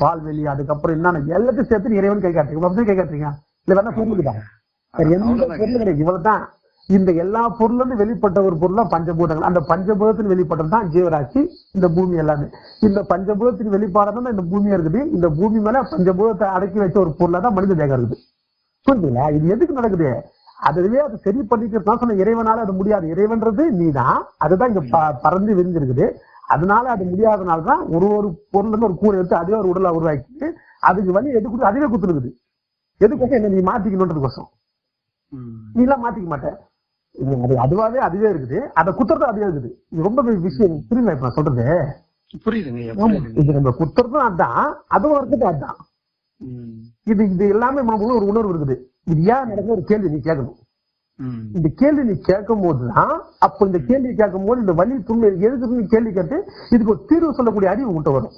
பால்வெளி, அதுக்கப்புறம் என்ன எல்லாத்தையும் சேர்த்து இறைவன் கை காட்டுறீங்க, கை காட்டுறீங்க. இல்ல வேணா பொருளுக்குதான் எந்த பொருள் கிடையாது. இவ்வளவுதான். இந்த எல்லா பொருள்ல இருந்து வெளிப்பட்ட ஒரு பொருள் தான் பஞ்சபூதங்கள். அந்த பஞ்சபூதத்தின் வெளிப்பட்டது தான் ஜீவராசி, இந்த பூமி எல்லாமே. இந்த பஞ்சபூதத்தின் வெளிப்பாடு இந்த பூமியா இருக்குது. இந்த பூமி மேல பஞ்சபூதத்தை அடக்கி வச்ச ஒரு பொருளா தான் மனித தேகம் இருக்குது. புரிஞ்சுங்களா? இது எதுக்கு நடக்குது? அதுவே அது சரி பண்ணிட்டு சொன்ன இறைவனால அது முடியாது. இறைவன்றது நீதான். அதுதான் இங்க பறந்து விரிஞ்சிருக்குது. அதனால அது முடியாதனால்தான் ஒரு ஒரு பொருள் இருந்து ஒரு கூரை எடுத்து அதுவே ஒரு உடலை உருவாக்கி அதுக்கு வழி எதுக்கு அதுவே குத்துருக்குது. எதுக்கோசம் என்ன நீ மாத்திக்கணும்ன்றதுக்கோசம். நீ எல்லாம் மாத்திக்க மாட்டேன். அதுவாவே அதுவே இருக்குது. அதை குத்துறது அதுவே இருக்குது. இது ரொம்ப விஷயம். புரியுங்களா இப்ப நான் சொல்றது? புரியுதுங்க. இது நம்ம குத்துறதும் அதுதான், அதுவும் இருக்குது அதுதான். இது இது எல்லாமே நமக்கு ஒரு உணர்வு இருக்குது. இது ஏன் நடக்குது ஒரு கேள்வி நீ கேட்கணும். இந்த கேள்வி நீ கேட்கும் போதுதான், அப்ப இந்த கேள்வி கேட்கும் போது இந்த வழி துணை எதுக்கு நீ கேள்வி கேட்டு இதுக்கு ஒரு தீர்வு சொல்லக்கூடிய அறிவு உங்கள்கிட்ட வரும்.